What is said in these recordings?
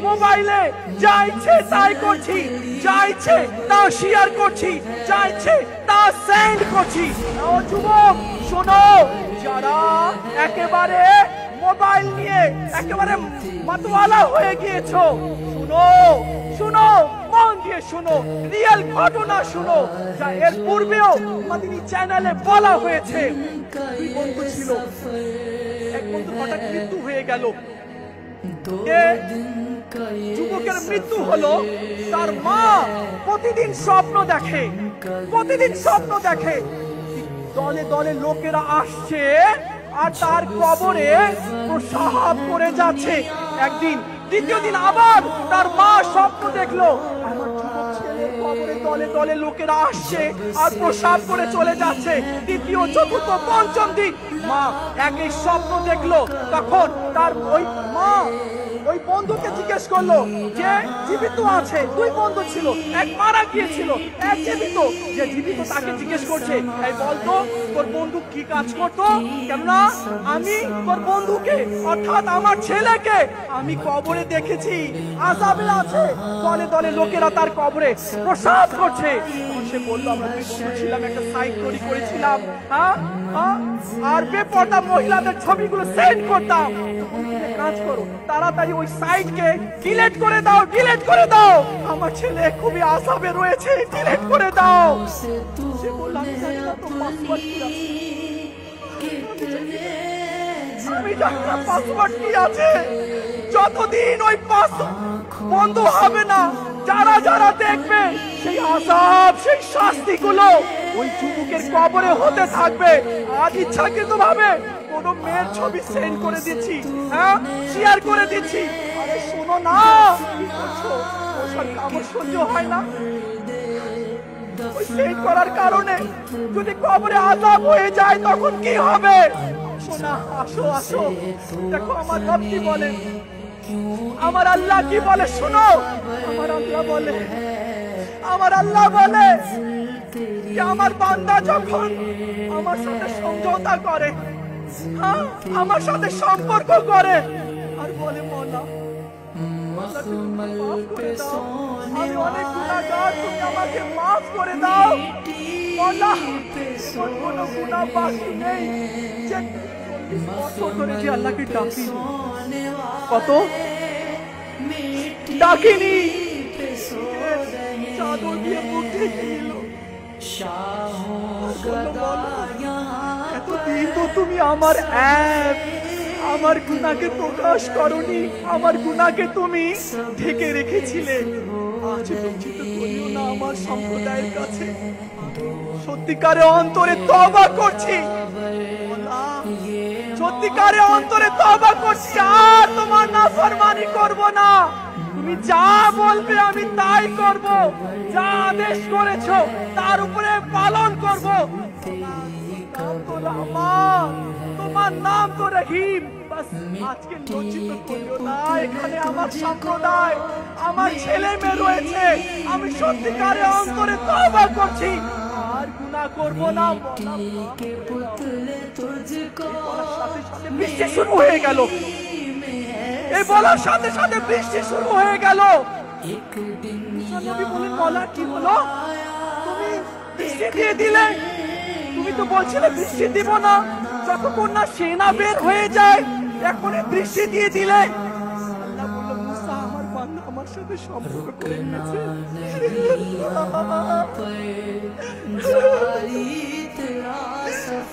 মোবাইলে যা ইচ্ছে তাই করছি, যা ইচ্ছে তা শেয়ার করছি, যা ইচ্ছে তা সেন্ড করছি। ও যুবক শোনো, যারা একেবারে মোবাইল নিয়ে একেবারে মাতোয়ালা হয়ে গিয়েছো, শুনো শুনো, মন দিয়ে শুনো, রিয়েল ঘটনা শুনো। যা এর পূর্বেও মাদিনী চ্যানেলে বলা হয়েছে। দুই বন্ধু ছিল, এক বন্ধু হঠাৎ মৃত্যু হয়ে গেল। যুবকের মৃত্যু হলো, তার মা প্রতিদিন স্বপ্ন দেখে, প্রতিদিন স্বপ্ন দেখে দলে দলে লোকেরা আসছে আর তার কবরে প্রসাব করে যাচ্ছে। একদিন, দ্বিতীয় দিন আবার তার মা স্বপ্ন দেখলো, আমার যুবক ছেলের কবরে দলে দলে লোকেরা আসছে আর প্রসাব করে চলে যাচ্ছে। তৃতীয়, চতুর্থ, পঞ্চম দিন মা একই স্বপ্ন দেখলো। তখন তার ওই মা ওই বন্ধুকে জিজ্ঞেস করলো যে জীবিত আছে। দুই বন্ধু ছিল, এক মারা গিয়েছিল, এক জীবিত। যে জীবিত তাকে জিজ্ঞেস করছে, এই বলতো তোর বন্ধু কি কাজ করতো? কেননা আমি তোর বন্ধুকে অর্থাৎ আমার ছেলেকে আমি কবরে দেখেছি, আযাবে আছে, দলে দলে লোকেরা তার কবরে প্রসাদ করছে। সে বললো, আমরা দুই বন্ধু ছিলাম, একটা সাইট তৈরি করেছিলাম, আর বেপরদা মহিলাদের ছবিগুলো সেন্ড করতাম। কাজ করো, তাড়াতাড়ি ওই সাইটকে ডিলিট করে দাও, ডিলিট করে দাও, আমার ছেলে খুবই আযাবে রয়েছে, ডিলিট করে দাও। সে বলল, আমি জানি না তো পাসওয়ার্ড কি আছে, আমি জানি না পাসওয়ার্ড কি আছে। যতদিন ওই পাসওয়ার্ড বন্ধ হবে না, যারা যারা দেখবে সেই আযাব, সেই শাস্তিগুলো ওই যুবকের কবরে হতে থাকবে। আজ ইচ্ছাকৃত ভাবে কোন মেয়ের ছবি সেন্ড করে দিচ্ছি, হ্যাঁ শেয়ার করে দিচ্ছি। আরে শোনো না, কি করছো? আমার সহ্য হয় না। ওই সেন্ড করার কারণে যদি কবরে আযাব হয়ে যায় তখন কি হবে? শোনা, আসো আসো, দেখো আমার রব কি বলে, আমার আল্লাহ কি বলে, শোনো। আমার আল্লাহ বলে, আমার আল্লাহ বলে যে আমার বান্দা যখন আমার সাথে সমঝোতা করে, আমার সাথে সম্পর্ক করে আর বলে, মওলা আমি অনেক গুনাহগার, তুমি আমাকে মাফ করে দাও। মওলা কোনো গুনাহ বাকি নেই। যে 40 বছর ধরে যে আল্লাহকে ডাকি, কত ডাকিনি, চাদর দিয়ে মুখ ঢেকে নিল। এতদিন তো তুমি আমার আমার গুনাহকে প্রকাশ করনি, আমার গুনাহকে তুমি ঢেকে রেখেছিলে। আজ লজ্জিত করিও না আমার সম্প্রদায়ের কাছে। সত্যিকারে অন্তরে তওবা করছি, সত্যিকারে অন্তরে তওবা করছি, আর তোমার নাফরমানি করব না। তুমি যা বলবে আমি তাই করব, যা আদেশ করেছো তার উপরে পালন করব। তোমার নাম তো রহিম। আজকে লজ্জিত করিও না, এখানে আমার সম্প্রদায়, আমার ছেলে মেয়ে রয়েছে, আমি সত্যিকারে অন্তরে তওবা করছি, আর গুনাহ করব না। বৃষ্টি শুরু হয়ে গেল, এই বলার সাথে সাথে বৃষ্টি শুরু হয়ে গেল। নবী বলেন, মওলা কি হলো? তুমি বৃষ্টি দিয়ে দিলে, তুমি তো বলছিলে বৃষ্টি দিব না, যতক্ষণ না সেনা বের হয়ে যায়, এখন বৃষ্টি দিয়ে দিলে। আল্লাহ বলল, মুসা আমার বান্দা আমার সাথে সম্পর্ক করে নিয়েছে।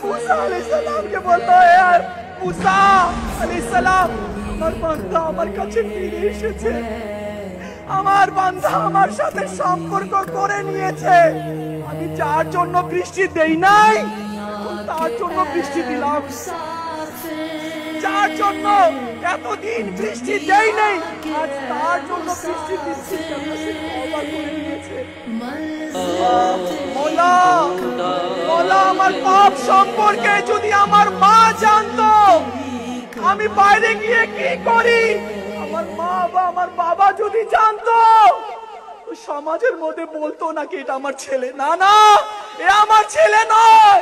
মুসা আলাইহিস সালামকে বলতো, মুসা আলাইহিস সালাম, আমার বান্দা আমার কাছে ফিরে এসেছে, আমার বান্দা আমার সাথে সম্পর্ক করে নিয়েছে। আমি যার জন্য বৃষ্টি দেই নাই, তার জন্য বৃষ্টি দিলাম। যার জন্য এতদিন বৃষ্টি দেই নাই, আজ তার জন্য বৃষ্টি দিচ্ছি। মওলা, মওলা আমার পাপ সম্পর্কে যদি আমার মা জানতো আমি বাইরে গিয়ে কি করি, আমার মা বা আমার বাবা যদি জানতো, সমাজের মধ্যে বলতো নাকি এটা আমার ছেলে। না না, এ আমার ছেলে নয়।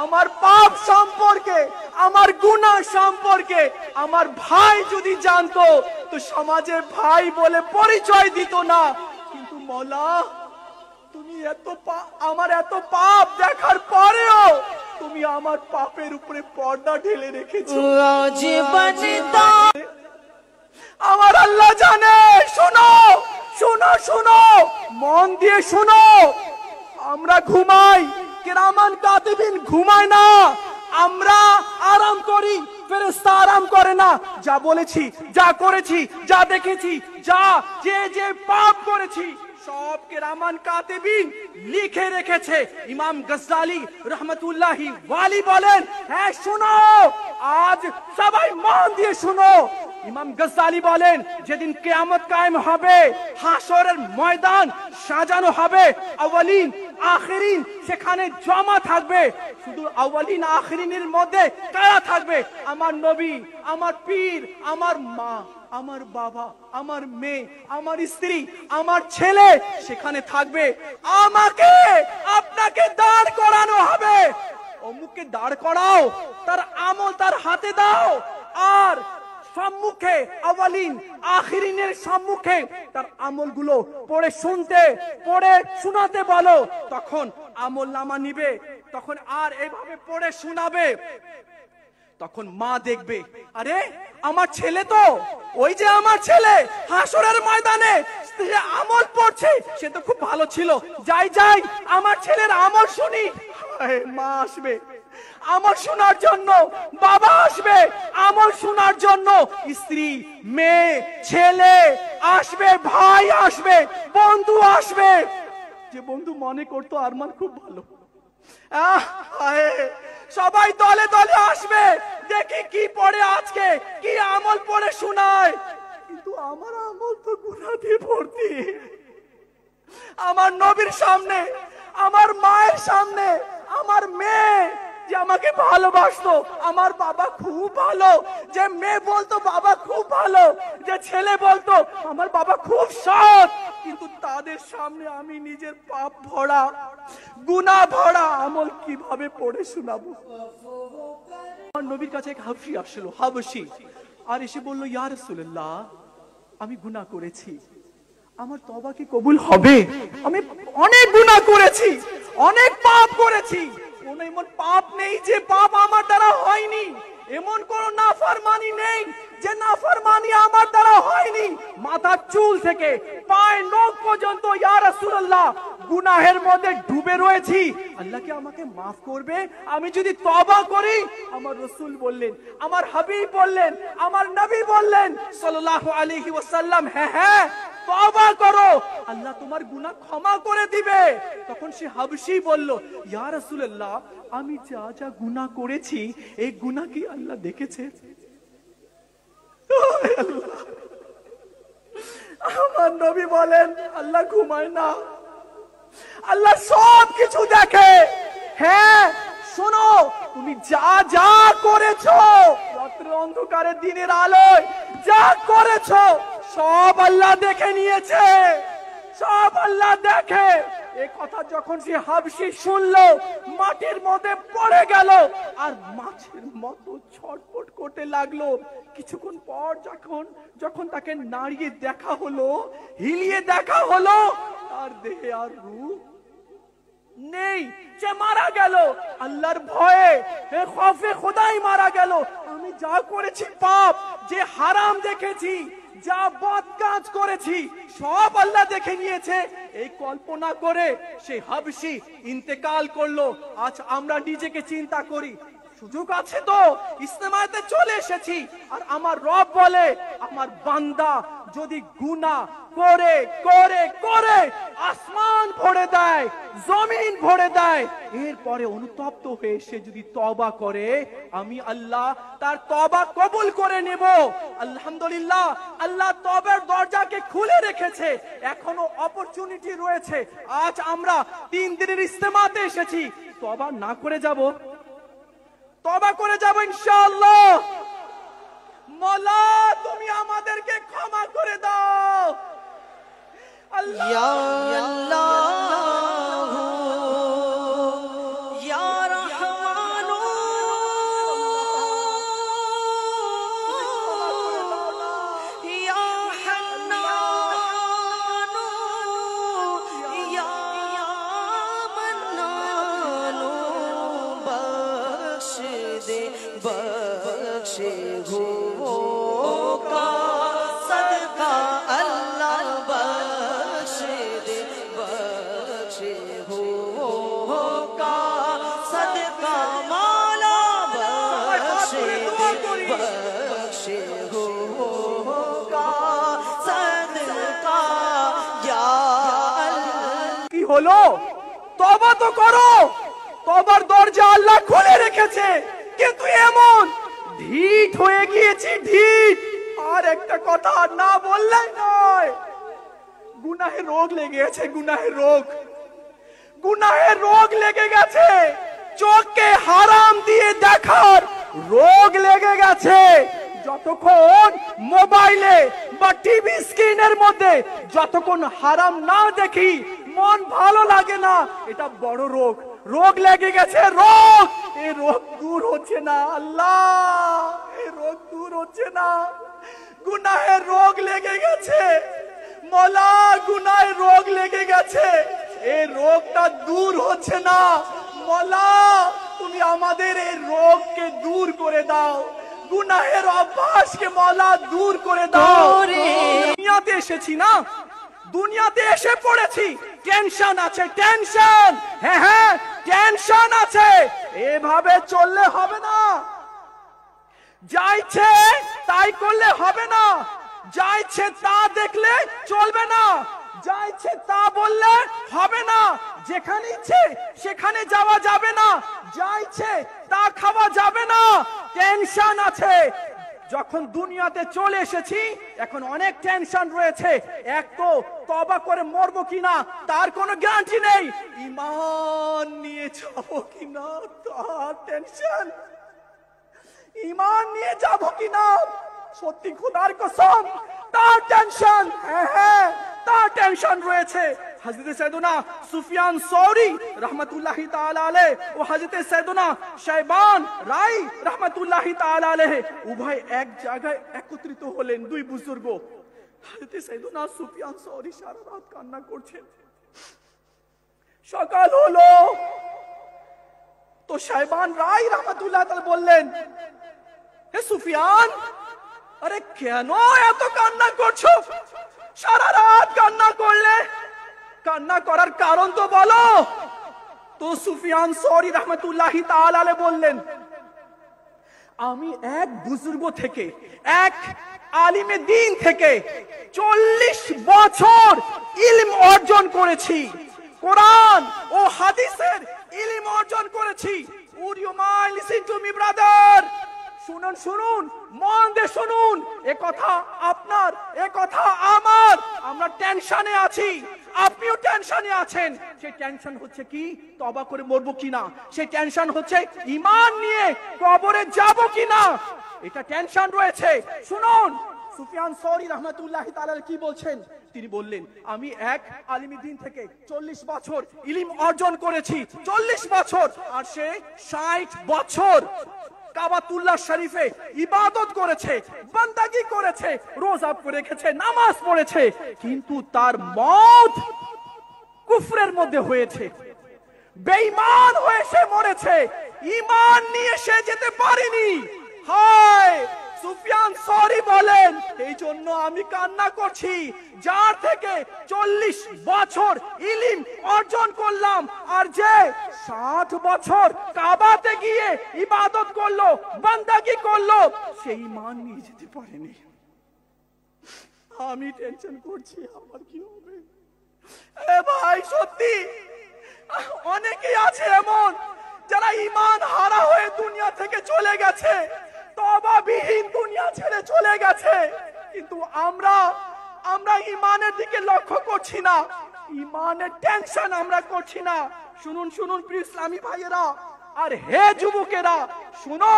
আমার পাপ সম্পর্কে, আমার গুনাহ সম্পর্কে আমার ভাই যদি জানতো তো সমাজে ভাই বলে পরিচয় দিত না। কিন্তু মওলা তুমি আমার এত পাপ দেখার পরেও তুমি আমার পাপের উপরে পর্দা ঢেলে রেখেছো। আমার আল্লাহ জানে। শোনো শোনো শোনো, মন দিয়ে শোনো। আমরা ঘুমাই, কিরামান কাতিবিন ঘুমায় না। আমরা আরাম করি, ফেরেশতা আরাম করে না। যা বলেছি, যা করেছি, যা দেখেছি, যা যে পাপ করেছি সব কিরামান কাতিবিন লিখে রেখেছে। ইমাম গজ্জালি রহমতুল্লাহি ওয়ালি বলেন, হ্যাঁ শোনো, আজ সবাই মন দিয়ে শোনো। ইমাম গজ্জালি বলেন, যেদিন কিয়ামত কায়েম হবে, হাসরের ময়দান সাজানো হবে, আউয়ালিন আখিরিন সেখানে জমা থাকবে। শুধু আউয়ালিন আখিরিনের মধ্যে কারা থাকবে? আমার নবী, আমার পীর, আমার মা, আমার বাবা, আমার মেয়ে, আমার স্ত্রী, আমার ছেলে সেখানে থাকবে। আমাকে আপনাকে দাঁড় করানো হবে। অমুককে দাঁড় করাও, তার আমল তার হাতে দাও, আর সম্মুখে আউয়ালিন আখিরিনের সম্মুখে তার আমলগুলো পড়ে শোনাতে বলো। তখন আমল নামা নিবে, তখন আর এইভাবে পড়ে শোনাবে। তখন মা দেখবে, আরে আমার ছেলে তো, ওই যে আমার ছেলে হাসরের ময়দানে আমল পড়ছে, সে তো খুব ভালো ছিল, যাই আমার ছেলের আমল শুনি। মা আসবে আমল শোনার জন্য, বাবা আসবে আমল শোনার জন্য, স্ত্রী, মেয়ে, ছেলে আসবে, ভাই আসবে, বন্ধু আসবে। যে বন্ধু মনে করতো আরমান খুব ভালো, সবাই দলে দলে আসবে, দেখি কি পড়ে আজকে, কি আমল পড়ে শোনায়। কিন্তু আমার আমল তো গুনাহ দিয়ে ভর্তি। আমার নবীর সামনে, আমার মায়ের সামনে, আমার মেয়ে যে আমাকে ভালোবাসতো, আমার বাবা খুব ভালো, যে মেয়ে বলতো বাবা খুব ভালো, যে ছেলে বলতো আমার বাবা খুব সৎ, কিন্তু তাদের সামনে আমি নিজের পাপ ভরা, গুনাহ ভরা আমল কিভাবে পড়ে শোনাবো? আমার নবীর কাছে এক হাবশী আসলো, হাবশী, আর এসে বললো, ইয়া রাসূলুল্লাহ, আমি গুনাহ করেছি, আমার তওবা কি কবুল হবে? আমি অনেক গুনাহ করেছি, অনেক পাপ করেছি, কোন এমন পাপ নেই যে পাপ আমার দ্বারা হয়নি, এমন কোন নাফরমানি নেই যে নাফরমানি আমার দ্বারা হয়নি। মাথার চুল থেকে পায়ের নখ পর্যন্ত ইয়া রাসূলুল্লাহ গুনাহের মধ্যে ডুবে রয়েছি, আল্লাহ কি আমাকে মাফ করবে আমি যদি তওবা করি? আমার রাসূল বললেন, আমার হাবিব বললেন, আমার নবী বললেন সাল্লাল্লাহু আলাইহি ওয়াসাল্লাম, হ্যাঁ তওবা করো, আল্লাহ তোমার গুনাহ ক্ষমা করে দিবে। তখন সে হাবশী বলল, ইয়া রাসূলুল্লাহ, আমি যা গুনাহ করেছি এই গুনাহ কি আল্লাহ দেখেছে? আমার নবী বলেন, আল্লাহ ঘুমায় না, আল্লাহ সব কিছু দেখে। হ্যাঁ শোনো, তুমি যা করেছো রাত্রে অন্ধকারে দিনের আলোয় যা করেছো সব আল্লাহ দেখে নিয়েছে, সব আল্লাহ দেখে। এই কথা যখন সে হাবশী শুনলো, মাটির মধ্যে পড়ে গেল আর মাছের মতো ছটফট করতে লাগলো। কিছুক্ষণ পর যখন তাকে নাড়িয়ে দেখা হলো, হিলিয়ে দেখা হলো, তার দেহে আর রূপ নেই, সে মারা গেল আল্লাহর ভয়ে, খৌফে খোদাই মারা গেল। আমি যা করেছি পাপ, যে হারাম দেখেছি, যা বদ কাজ করেছি সব আল্লাহ দেখে নিয়েছে, এই কল্পনা করে সে হাবশী ইন্তেকাল করলো। আজ আমরা নিজেকে চিন্তা করি, সুযোগ আছে তো, ইস্তেমাতে চলে এসেছি, আর আমার রব বলে আমার বান্দা যদি গুনাহ করে করে করে আসমান ভরে দেয়, জমিন ভরে দেয়, এরপরে অনুতপ্ত হয়ে সে যদি তওবা করে, আমি আল্লাহ তার তওবা কবুল করে নেব। আলহামদুলিল্লাহ, আল্লাহ তওবার দরজাকে খুলে রেখেছে, এখনো অপরচুনিটি রয়েছে। আজ আমরা 3 দিনের ইস্তেমাতে এসেছি, তওবা না করে যাব, তওবা করে যাব ইনশাআল্লাহ। মওলা তুমি আমাদেরকে ক্ষমা করে দাও। আল্লাহ ইয়া আল্লাহ ইয়া রাহমান बख्शे हुओं का सदका अल्लाह बख्शे दे, बख्शे हुओं का सदका मौला बख्शे दे, बख्शे हुओं का सदका या अल्लाह। কি হলো? তওবা তো করো, তওবার দরজা আল্লাহ খুলে রেখেছে, কিন্তু এমন ঢিঠ হয়ে গিয়েছি, ঢিঠ। আর একটা কথা না বললেই নয়, গুনাহের রোগ লেগে গেছে, গুনাহের রোগ, গুনাহের রোগ লেগে গেছে, চোখকে হারাম দিয়ে দেখার রোগ লেগে গেছে। যতক্ষণ মোবাইলে বা টিভি স্ক্রিনের মধ্যে যতক্ষণ হারাম না দেখি মন ভালো লাগে না, এটা বড় রোগ, রোগ লেগে গেছে, রোগ। এই রোগ দূর হচ্ছে না আল্লাহ, এই রোগ দূর হচ্ছে না, গুনাহের রোগ লেগে গেছে মওলা, গুনাহের রোগ লেগে গেছে, এই রোগটা দূর হচ্ছে না মওলা, তুমি আমাদের এই রোগকে দূর করে দাও, গুনাহের অভ্যাসকে মওলা দূর করে দাও। দুনিয়াতে এসেছি না, দুনিয়াতে এসে পড়েছি, টেনশন আছে, টেনশন, হ্যাঁ হ্যাঁ টেনশন আছে, এভাবে চললে হবে না, যা ইচ্ছে তাই করলে হবে না, যা ইচ্ছে তা দেখলে চলবে না, যা ইচ্ছে তা বললে হবে না, যেখানে ইচ্ছে সেখানে যাওয়া যাবে না, যা ইচ্ছে তা খাওয়া যাবে না, টেনশন আছে। যখন দুনিয়াতে চলে এসেছি এখন অনেক টেনশন রয়েছে, এক তো তওবা করে মরবো কিনা তার কোনো গ্যারান্টি নেই, ঈমান নিয়ে যাবো কিনা তার টেনশন, ঈমান নিয়ে যাবো কিনা সত্যি খোদার কসম তার টেনশন, হ্যাঁ হ্যাঁ তার টেনশন রয়েছে। হযরত সাইয়েদনা সুফিয়ান সৌরি রাহমাতুল্লাহি তাআলা আলাইহি ও হযরত সাইয়েদনা শাইবান রাই রাহমাতুল্লাহি তাআলা আলাইহি উভয় এক জায়গায় একত্রিত হলেন, দুই বুজুর্গ। হযরত সাইয়েদনা সুফিয়ান সৌরি সারা রাত কান্না করছেন, সকাল হলো তো শাইবান রাই রাহমাতুল্লাহি তাআলা বললেন, হে সুফিয়ান, আরে কেন এত কান্না করছো, সারা রাত কান্না করলে, কান্না করার কারণ তো বলো। তো সুফিয়ান সৌরি রাহমাতুল্লাহি তাআলা আলাইহি বললেন, আমি এক বুজুর্গ থেকে, এক আলিমে দ্বীন থেকে 40 বছর ইলম অর্জন করেছি, কোরআন ও হাদিসের ইলম অর্জন করেছি। Would you mind listen to me brother? শুনুন শুনুন, মন দিয়ে শুনুন, এ কথা আপনার, এ কথা আমার, আমরা টেনশনে আছি, আপনিও টেনশনে আছেন। সেই টেনশন হচ্ছে কি তওবা করে মরবো কিনা, সেই টেনশন হচ্ছে ঈমান নিয়ে কবরে যাব কিনা, এটা টেনশন রয়েছে। শুনুন সুফিয়ান সৌরি রাহমাতুল্লাহি তাআলা কি বলছেন, তিনি বললেন, আমি এক আলিমে দ্বীন থেকে 40 বছর ইলম অর্জন করেছি, 40 বছর, আর সে 60 বছর কাবাতুল্লাহ শরীফে ইবাদত করেছে, বান্দাগি করেছে, রোজা রেখেছে, নামাজ পড়েছে, কিন্তু তার মওত কুফরের মধ্যে হয়েছে, বেঈমান হয়ে সে মরেছে, ঈমান নিয়ে সে যেতে পারেনি। হায় সুফিয়ান সৌরি বলেন, এই জন্য আমি কান্না করছি, যার থেকে 40 বছর ইলম অর্জন করলাম, আর যে 60 বছর কাবাতে গিয়ে ইবাদত করলো, বান্দাগি করলো, সেই ঈমান নিয়ে যেতে পারেনি। আমি টেনশন করছি আমার কি হবে। এ ভাই সত্যি অনেকেই আছে এমন যারা ঈমান হারা হয়ে দুনিয়া থেকে চলে গেছে, তওবাবিহীন দুনিয়া ছেড়ে চলে গেছে, কিন্তু আমরা ঈমানের দিকে লক্ষ্য করছি না, ঈমানের টেনশন আমরা করছি না। শুনুন শুনুন প্রিয় ইসলামী ভাইয়েরা আর হে যুবকেরা, শুনো,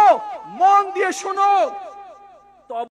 মন দিয়ে শুনো,